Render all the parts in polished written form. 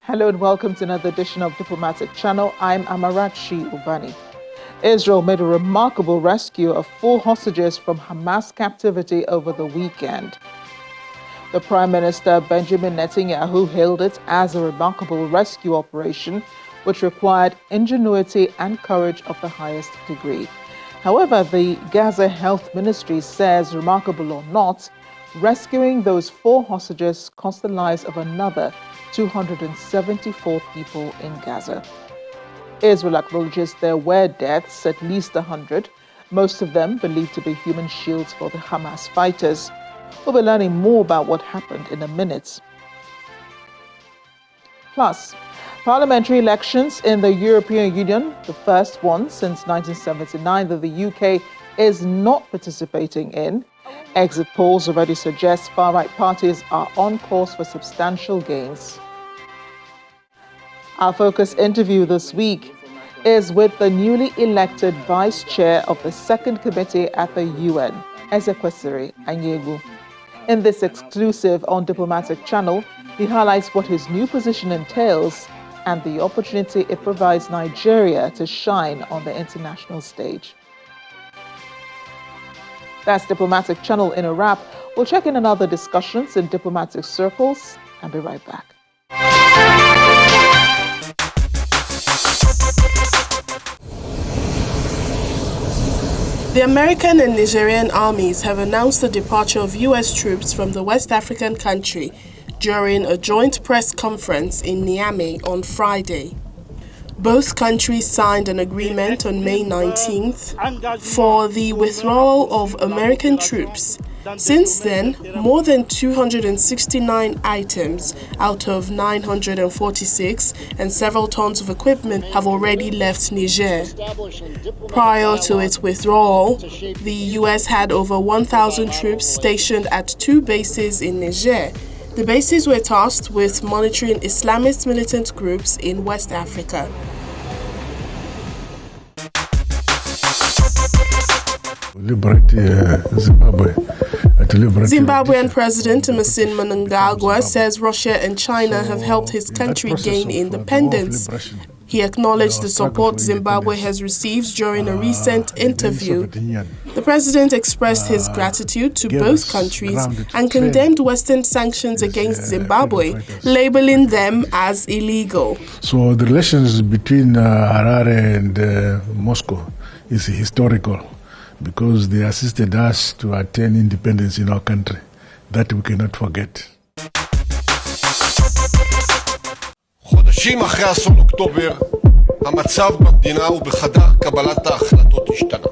Hello and welcome to another edition of Diplomatic Channel. I'm Amarachi Ubani. Israel made a remarkable rescue of 4 hostages from Hamas captivity over the weekend. The Prime Minister Benjamin Netanyahu hailed it as a remarkable rescue operation, which required ingenuity and courage of the highest degree. However, the Gaza Health Ministry says, remarkable or not, rescuing those 4 hostages cost the lives of another 274 people in Gaza. Israel acknowledges there were deaths, at least 100, most of them believed to be human shields for the Hamas fighters. We'll be learning more about what happened in a minute. Plus, parliamentary elections in the European Union, the first one since 1979 that the UK is not participating in. Exit polls already suggest far-right parties are on course for substantial gains. Our focus interview this week is with the newly elected Vice Chair of the Second Committee at the UN, Ezekwesili Anyegwu. In this exclusive on Diplomatic Channel, he highlights what his new position entails and the opportunity it provides Nigeria to shine on the international stage. That's Diplomatic Channel in a wrap. We'll check in on other discussions in diplomatic circles and be right back. The American and Nigerian armies have announced the departure of U.S. troops from the West African country during a joint press conference in Niamey on Friday. Both countries signed an agreement on May 19th for the withdrawal of American troops. Since then, more than 269 items out of 946 and several tons of equipment have already left Niger. Prior to its withdrawal, the U.S. had over 1,000 troops stationed at 2 bases in Niger. The bases were tasked with monitoring Islamist militant groups in West Africa. Zimbabwean President Emmerson Mnangagwa says Russia and China have helped his country gain independence. He acknowledged the support Zimbabwe has received during a recent interview. The president expressed his gratitude to both countries and condemned Western sanctions against Zimbabwe, labeling them as illegal. So the relations between Harare and Moscow is historical, because they assisted us to attain independence in our country. That we cannot forget. חודשים אחרי אסון אוקטובר, המצב במדינה ובחדר קבלת ההחלטות השתנה.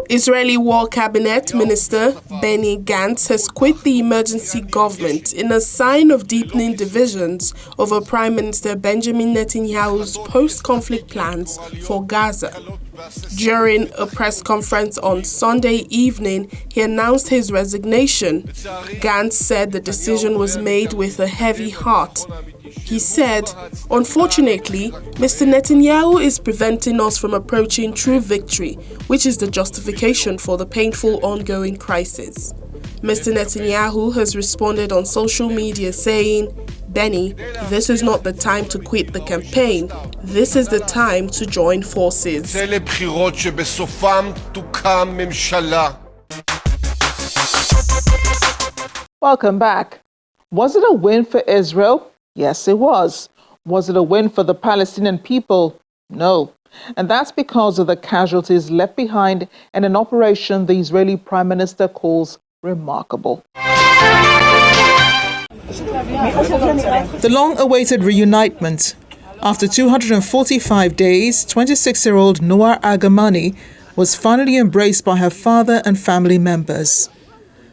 Israeli War Cabinet Minister Benny Gantz has quit the emergency government in a sign of deepening divisions over Prime Minister Benjamin Netanyahu's post-conflict plans for Gaza. During a press conference on Sunday evening, he announced his resignation. Gantz said the decision was made with a heavy heart. He said, "Unfortunately, Mr. Netanyahu is preventing us from approaching true victory, which is the justification for the painful ongoing crisis." Mr. Netanyahu has responded on social media saying, "Benny, this is not the time to quit the campaign. This is the time to join forces." Welcome back. Was it a win for Israel? Yes, it was. Was it a win for the Palestinian people? No. And that's because of the casualties left behind in an operation the Israeli Prime Minister calls remarkable. The long-awaited reunitement. After 245 days, 26-year-old Noor Agamani was finally embraced by her father and family members,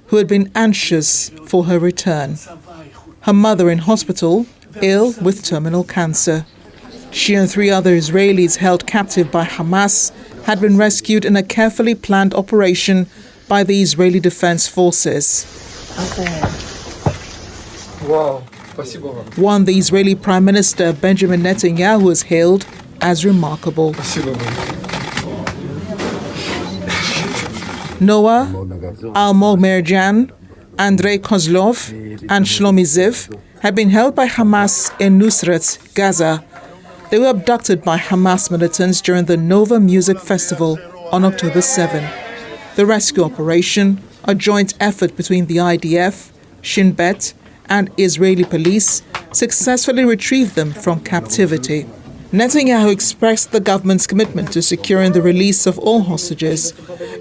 who had been anxious for her return. Her mother in hospital, ill with terminal cancer. She and 3 other Israelis held captive by Hamas had been rescued in a carefully planned operation by the Israeli Defense Forces. One the Israeli Prime Minister Benjamin Netanyahu has hailed as remarkable. Noah, Almog Merjan, Andrei Kozlov, and Shlomi Ziv had been held by Hamas in Nusret, Gaza. They were abducted by Hamas militants during the Nova Music Festival on October 7. The rescue operation, a joint effort between the IDF, Shin Bet, and Israeli police, successfully retrieved them from captivity. Netanyahu expressed the government's commitment to securing the release of all hostages,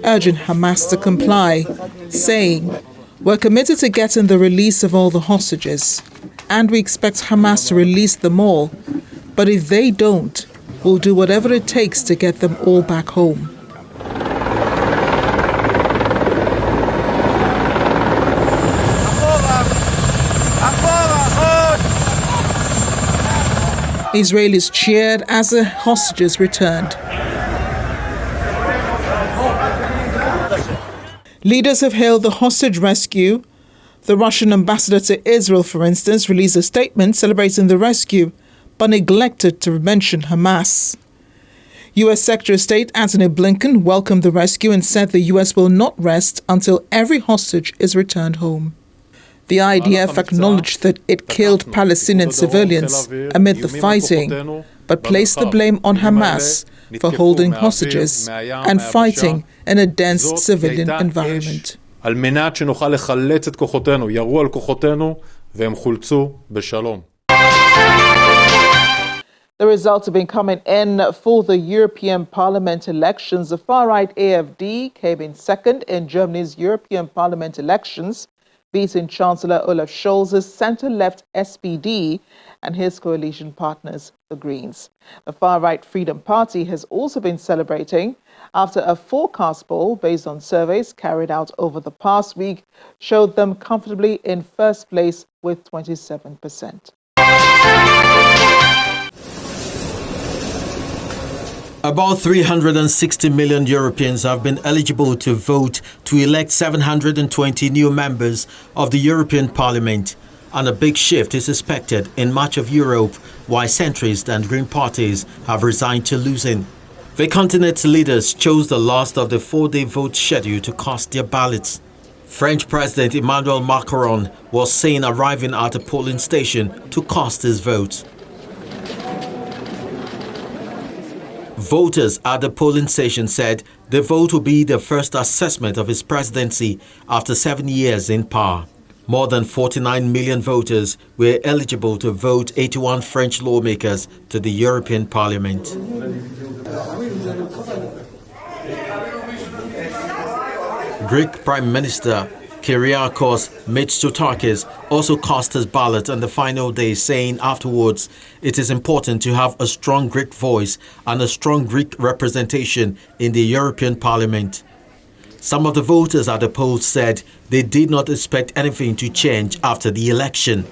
urging Hamas to comply, saying, "We're committed to getting the release of all the hostages, and we expect Hamas to release them all. But if they don't, we'll do whatever it takes to get them all back home." Israelis cheered as the hostages returned. Leaders have hailed the hostage rescue. The Russian ambassador to Israel, for instance, released a statement celebrating the rescue, but neglected to mention Hamas. U.S. Secretary of State Antony Blinken welcomed the rescue and said the U.S. will not rest until every hostage is returned home. The IDF acknowledged that it killed Palestinian civilians amid the fighting, but placed the blame on Hamas for holding hostages and fighting in a dense civilian environment. The results have been coming in for the European Parliament elections. The far-right AfD came in second in Germany's European Parliament elections, beating Chancellor Olaf Scholz's centre-left SPD and his coalition partners, the Greens. The far-right Freedom Party has also been celebrating after a forecast poll based on surveys carried out over the past week showed them comfortably in first place with 27%. About 360 million Europeans have been eligible to vote to elect 720 new members of the European Parliament, and a big shift is expected in much of Europe, while centrist and green parties have resigned to losing. The continent's leaders chose the last of the four-day vote schedule to cast their ballots. French President Emmanuel Macron was seen arriving at a polling station to cast his vote. Voters at the polling station said the vote will be the first assessment of his presidency after 7 years in power. More than 49 million voters were eligible to vote 81 French lawmakers to the European Parliament. Greek Prime Minister Kyriakos Mitsotakis also cast his ballot on the final day, saying afterwards it is important to have a strong Greek voice and a strong Greek representation in the European Parliament. Some of the voters at the polls said they did not expect anything to change after the election.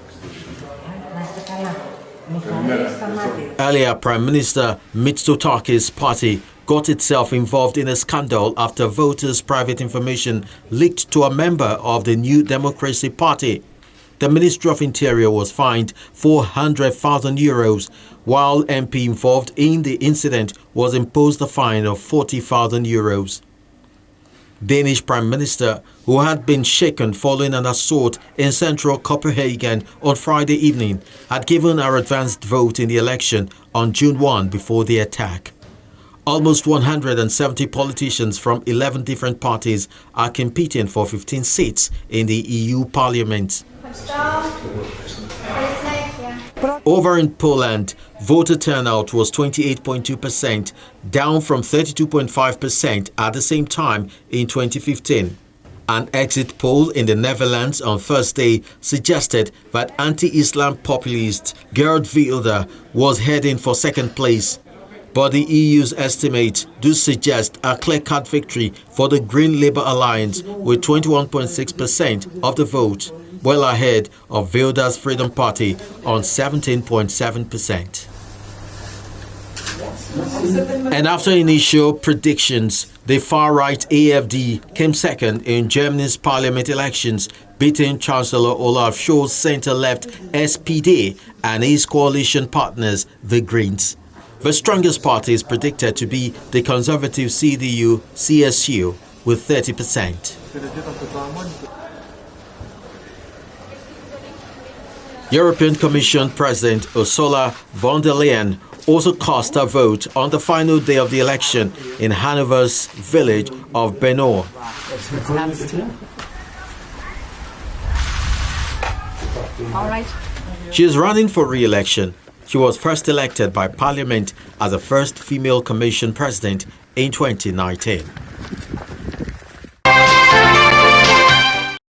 Earlier, Prime Minister Mitsotakis' party got itself involved in a scandal after voters' private information leaked to a member of the New Democracy Party. The Ministry of Interior was fined €400,000, while MP involved in the incident was imposed a fine of €40,000. Danish Prime Minister, who had been shaken following an assault in central Copenhagen on Friday evening, had given her advanced vote in the election on June 1 before the attack. Almost 170 politicians from 11 different parties are competing for 15 seats in the EU Parliament. Over in Poland, voter turnout was 28.2%, down from 32.5% at the same time in 2015. An exit poll in the Netherlands on Thursday suggested that anti-Islam populist Geert Wilders was heading for second place. But the EU's estimates do suggest a clear-cut victory for the Green Labour Alliance with 21.6% of the vote, well ahead of Wilders' Freedom Party on 17.7%. And after initial predictions, the far-right AfD came second in Germany's parliament elections, beating Chancellor Olaf Scholz's centre-left SPD and his coalition partners, the Greens. The strongest party is predicted to be the conservative CDU-CSU with 30%. European Commission President Ursula von der Leyen also cast her vote on the final day of the election in Hanover's village of Benor. All right. She is running for re-election. She was first elected by Parliament as the first female Commission President in 2019.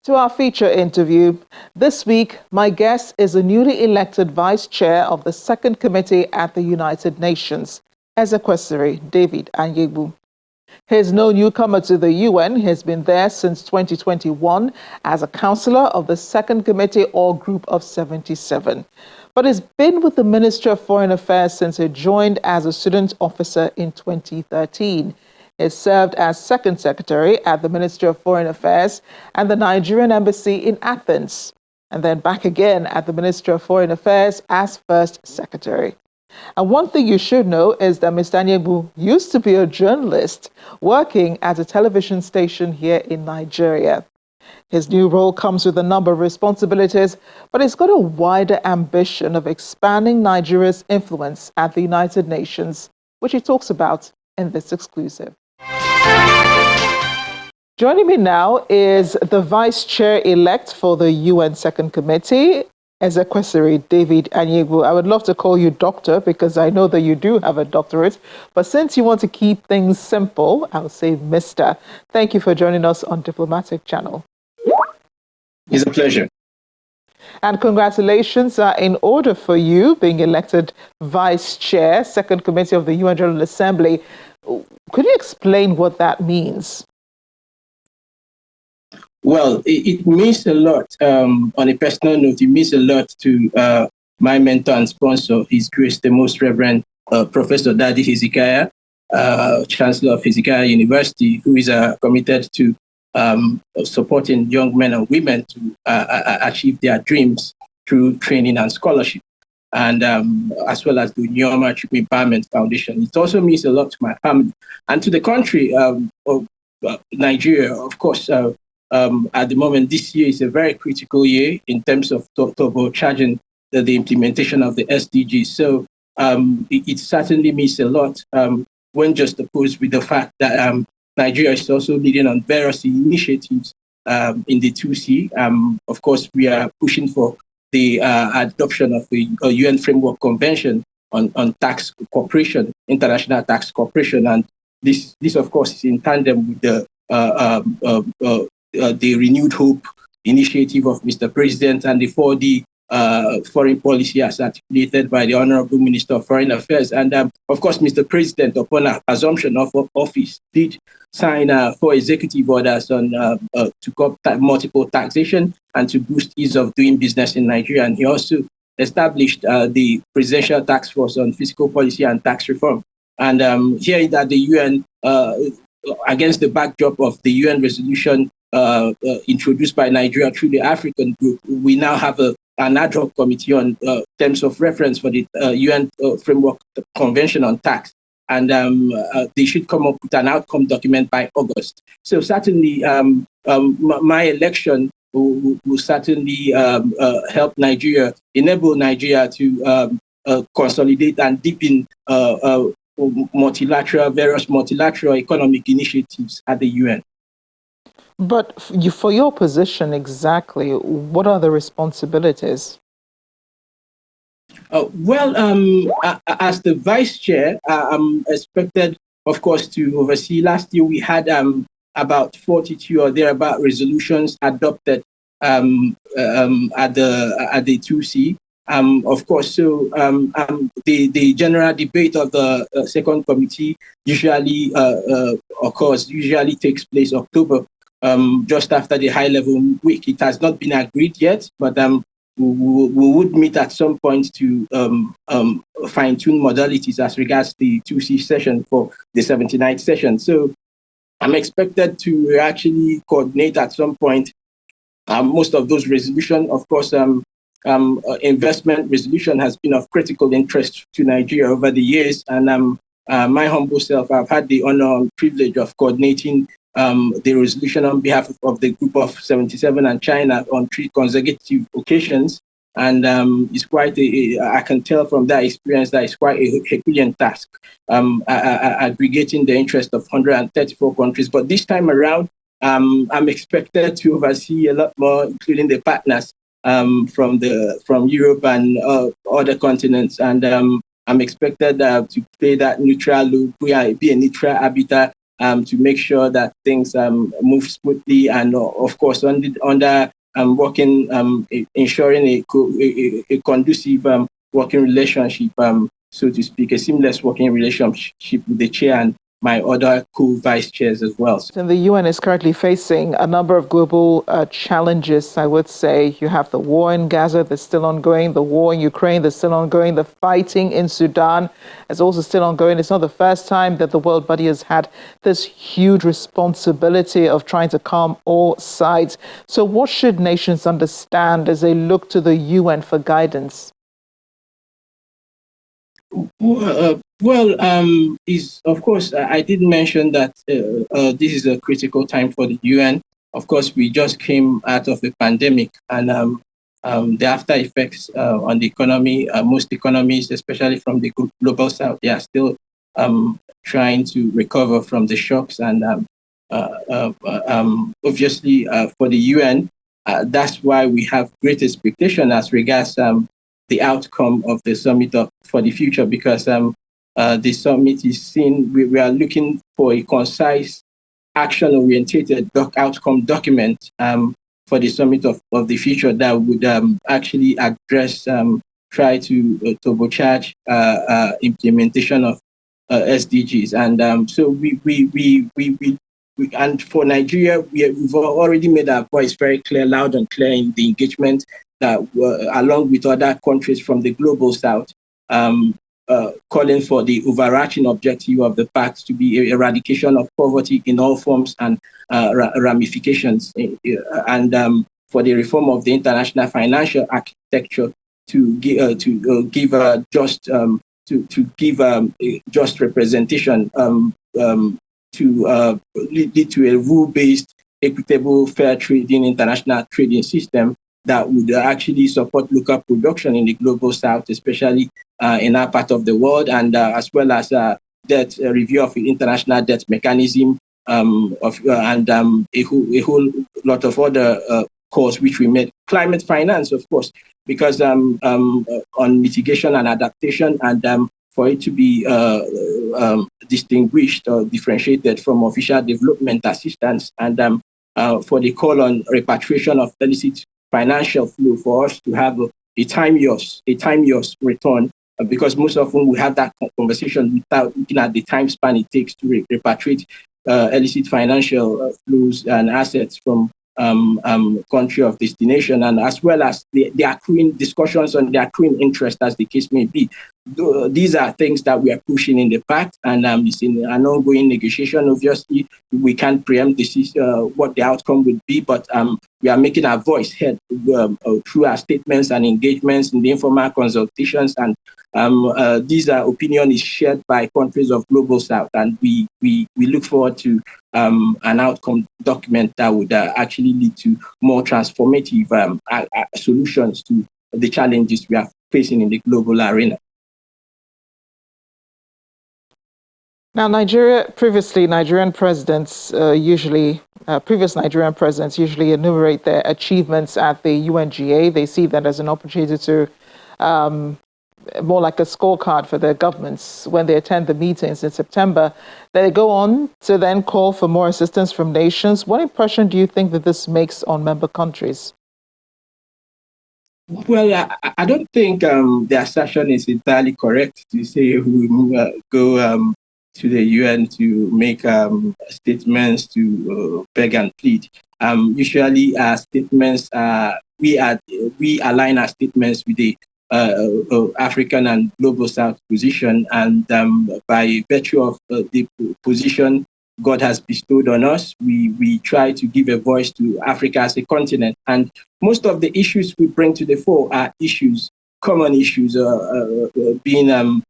To our feature interview. This week, my guest is the newly elected Vice Chair of the Second Committee at the United Nations, Ezekwesili David Anyegbu. He is no newcomer to the UN. He has been there since 2021 as a councillor of the Second Committee or Group of 77. But he's been with the Ministry of Foreign Affairs since he joined as a student officer in 2013. He served as Second Secretary at the Ministry of Foreign Affairs and the Nigerian Embassy in Athens, and then back again at the Ministry of Foreign Affairs as First Secretary. And one thing you should know is that Mr. Anyegbu used to be a journalist working at a television station here in Nigeria. His new role comes with a number of responsibilities, but he's got a wider ambition of expanding Nigeria's influence at the United Nations, which he talks about in this exclusive. Joining me now is the Vice Chair-elect for the UN Second Committee, Ezekwesili David Anyegbu. I would love to call you doctor because I know that you do have a doctorate, but since you want to keep things simple, I'll say Mr. Thank you for joining us on Diplomatic Channel. It's a pleasure. And congratulations are in order for you being elected Vice Chair, Second Committee of the UN General Assembly. Could you explain what that means? Well, it means a lot. On a personal note, it means a lot to my mentor and sponsor, His Grace the Most Reverend Professor Dadi Hezekiah, Chancellor of Hezekiah University, who is committed to supporting young men and women to achieve their dreams through training and scholarship, and as well as the Nyoma Empowerment Foundation. It also means a lot to my family and to the country of Nigeria, of course. At the moment, this year is a very critical year in terms of turbocharging the implementation of the SDGs. So it certainly means a lot when just opposed with the fact that Nigeria is also leading on various initiatives in the 2C. Of course, we are pushing for the adoption of the UN Framework Convention on tax cooperation, international tax cooperation, and this of course is in tandem with the renewed hope initiative of Mr. President and the 4D foreign policy as articulated by the Honorable Minister of Foreign Affairs. And of course, Mr. President, upon assumption of office, did sign 4 executive orders on to curb multiple taxation and to boost ease of doing business in Nigeria. And he also established the Presidential Task Force on Fiscal Policy and Tax Reform. And here at the UN, against the backdrop of the UN resolution introduced by Nigeria through the African group, we now have an ad hoc committee on terms of reference for the UN Framework Convention on Tax. And they should come up with an outcome document by August. So certainly my election will certainly help Nigeria, enable Nigeria to consolidate and deepen various multilateral economic initiatives at the UN. But for your position exactly, what are the responsibilities? As the vice chair, I'm expected, of course, to oversee. Last year, we had about 42 or thereabout resolutions adopted at the 2C. Of course, so the general debate of the second committee usually takes place October, just after the high-level week. It has not been agreed yet, but we would meet at some point to fine-tune modalities as regards the 2C session for the 79th session. So I'm expected to actually coordinate at some point most of those resolutions. Of course, investment resolution has been of critical interest to Nigeria over the years, and my humble self, I've had the honor and privilege of coordinating the resolution on behalf of the Group of 77 and China on 3 consecutive occasions. And it's quite I can tell from that experience that it's quite a Herculean task, aggregating the interest of 134 countries. But this time around, I'm expected to oversee a lot more, including the partners from Europe and other continents. And I'm expected to play that neutral loop, be a neutral arbiter to make sure that things move smoothly, and of course under working, ensuring a conducive working relationship, so to speak, a seamless working relationship with the chair and my other co-vice chairs as well. And the UN is currently facing a number of global challenges, I would say. You have the war in Gaza that's still ongoing, the war in Ukraine that's still ongoing, the fighting in Sudan is also still ongoing. It's not the first time that the world body has had this huge responsibility of trying to calm all sides. So what should nations understand as they look to the UN for guidance? Is of course I did mention that this is a critical time for the UN. Of course, we just came out of a pandemic, and the after effects on the economy. Most economies, especially from the global south, they are still trying to recover from the shocks. And obviously, for the UN, that's why we have great expectation as regards the outcome of the summit for the future, because the summit is seen, we are looking for a concise, action-oriented outcome document for the summit of the future that would actually address, try to turbocharge implementation of SDGs. And so we and for Nigeria, we've already made our voice very clear, loud and clear in the engagement that along with other countries from the global south, calling for the overarching objective of the pact to be eradication of poverty in all forms and ramifications, and for the reform of the international financial architecture to give a just representation, to lead to a rule-based, equitable, fair trading international trading system that would actually support local production in the global south, especially in our part of the world, and as well as debt review of the international debt mechanism, and a whole lot of other calls which we made. Climate finance, of course, because on mitigation and adaptation, and for it to be distinguished or differentiated from official development assistance, and for the call on repatriation of illicit financial flow, for us to have a time use return, because most often we have that conversation without looking at the time span it takes to repatriate illicit financial flows and assets from country of destination, and as well as the accruing discussions on the accruing interest, as the case may be. These are things that we are pushing in the pact, and it's in an ongoing negotiation. Obviously, we can't preempt what the outcome would be, but we are making our voice heard through our statements and engagements in the informal consultations, and these opinion is shared by countries of global south, and we look forward to an outcome document that would actually lead to more transformative solutions to the challenges we are facing in the global arena. Now, previous Nigerian presidents usually enumerate their achievements at the UNGA. They see that as an opportunity to more like a scorecard for their governments when they attend the meetings in September. They go on to then call for more assistance from nations. What impression do you think that this makes on member countries? Well, I don't think the assertion is entirely correct to say we go to the UN to make statements to beg and plead. Usually, our statements we align our statements with the African and global South position, and by virtue of the position God has bestowed on us, we try to give a voice to Africa as a continent. And most of the issues we bring to the fore are common issues, being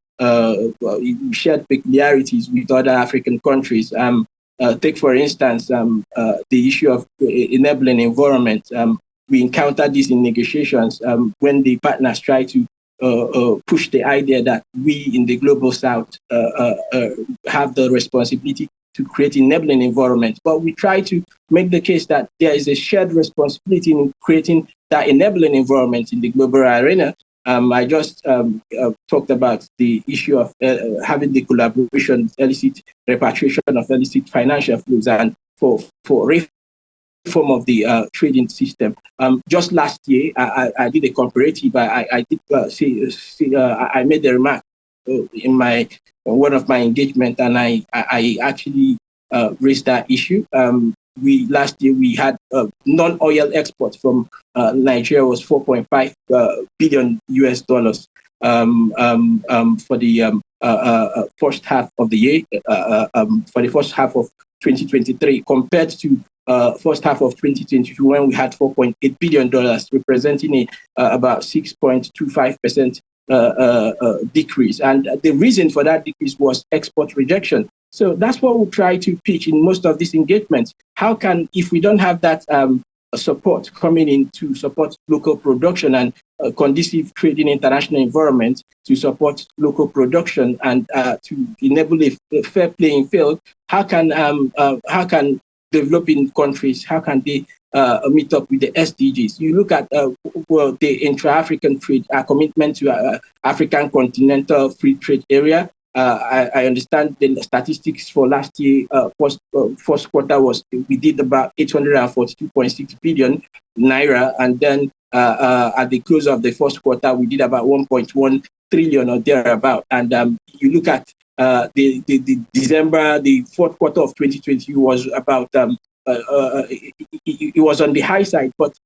shared peculiarities with other African countries. Take, for instance, the issue of enabling environment. we encountered this in negotiations when the partners try to push the idea that we in the global south have the responsibility to create enabling environment. But we try to make the case that there is a shared responsibility in creating that enabling environment in the global arena. I just talked about the issue of having the collaboration, illicit repatriation of illicit financial flows, and for reform of the trading system. Just last year, I did a comparative. I made a remark in one of my engagement, and I actually raised that issue. Last year we had non-oil exports from Nigeria was 4.5 billion US dollars for the first half of the year, for the first half of 2023, compared to first half of 2022 when we had 4.8 billion dollars, representing about 6.25% decrease. And the reason for that decrease was export rejection. So that's what we try to pitch in most of these engagements. How can, if we don't have that support coming in to support local production and conducive trading international environment to support local production and to enable a fair playing field, how can developing countries, how can they meet up with the SDGs? You look at the intra-African trade, our commitment to African continental free trade area. I understand the statistics for last year, first quarter we did about 842.6 billion naira, and then at the close of the first quarter, we did about 1.1 trillion or thereabout. And you look at the December, the fourth quarter of 2020 was about, it was on the high side, but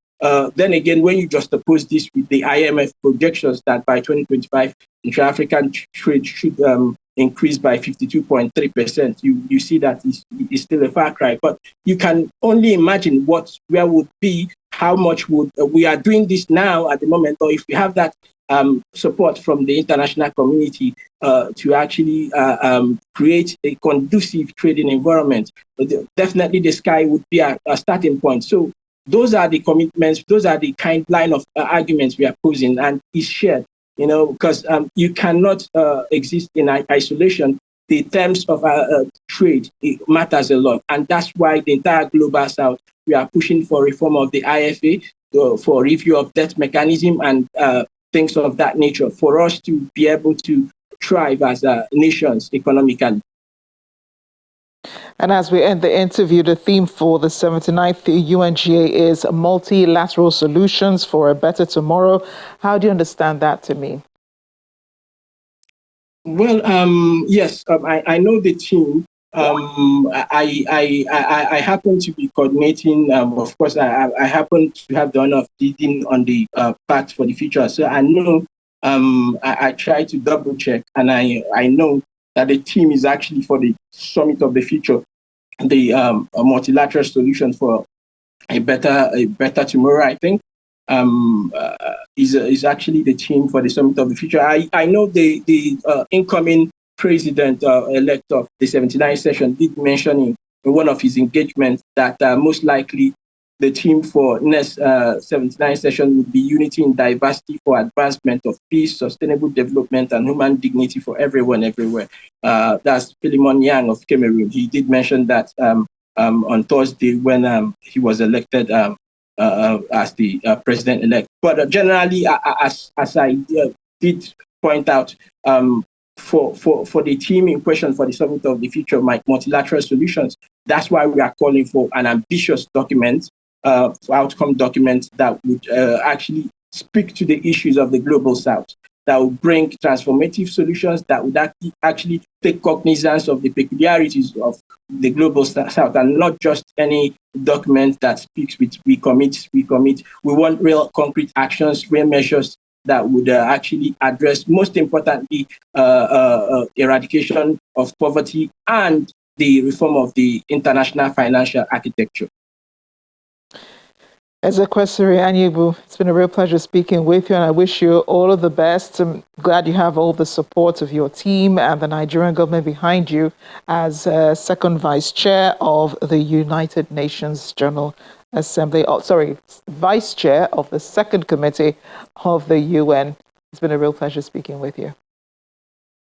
then again, when you juxtapose this with the IMF projections that by 2025, intra-African trade should increase by 52.3%, you see that it's still a far cry. But you can only imagine where would be, how much would, we are doing this now at the moment, or if we have that support from the international community to actually create a conducive trading environment, definitely the sky would be a starting point. So those are the commitments, those are the line of arguments we are posing, and it's shared, because you cannot exist in isolation. The terms of trade, it matters a lot. And that's why the entire global south, we are pushing for reform of the IFA, for review of debt mechanism and things of that nature, for us to be able to thrive as nations economically. And as we end the interview, the theme for the 79th UNGA is multilateral solutions for a better tomorrow. How do you understand that to me? Well, yes, I know the team. I happen to be coordinating. Of course, I happen to have the honor of leading on the Pact for the Future. So I know I try to double check, and I know that the team is actually for the Summit of the Future, the multilateral solution for a better tomorrow, I think, is actually the team for the Summit of the Future. I know the incoming president-elect of the 79th session did mention in one of his engagements that most likely the team for next 79th session would be unity in diversity for advancement of peace, sustainable development, and human dignity for everyone, everywhere. That's Philemon Yang of Cameroon. He did mention that on Thursday when he was elected as the president-elect. But generally, as I did point out, for the team in question for the Summit of the Future, multilateral solutions, that's why we are calling for an ambitious document, outcome document that would actually speak to the issues of the global south, that would bring transformative solutions, that would actually take cognizance of the peculiarities of the global south, and not just any document that speaks with we commit. We want real concrete actions, real measures that would actually address, most importantly, eradication of poverty and the reform of the international financial architecture. Ezekwesili Anyibu, it's been a real pleasure speaking with you, and I wish you all of the best. I'm glad you have all the support of your team and the Nigerian government behind you as second vice chair of the United Nations General Vice Chair of the Second Committee of the UN. It's been a real pleasure speaking with you.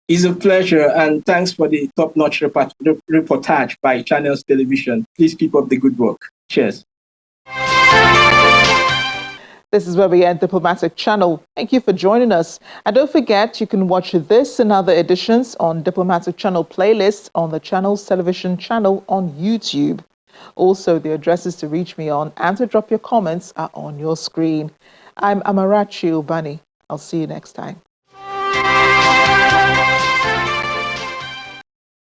It's a pleasure, and thanks for the top-notch reportage by Channels Television. Please keep up the good work. Cheers. This is where we end Diplomatic Channel. Thank you for joining us. And don't forget, you can watch this and other editions on Diplomatic Channel playlists on the Channels Television channel on YouTube. Also, the addresses to reach me on and to drop your comments are on your screen. I'm Amarachi Ubani. I'll see you next time.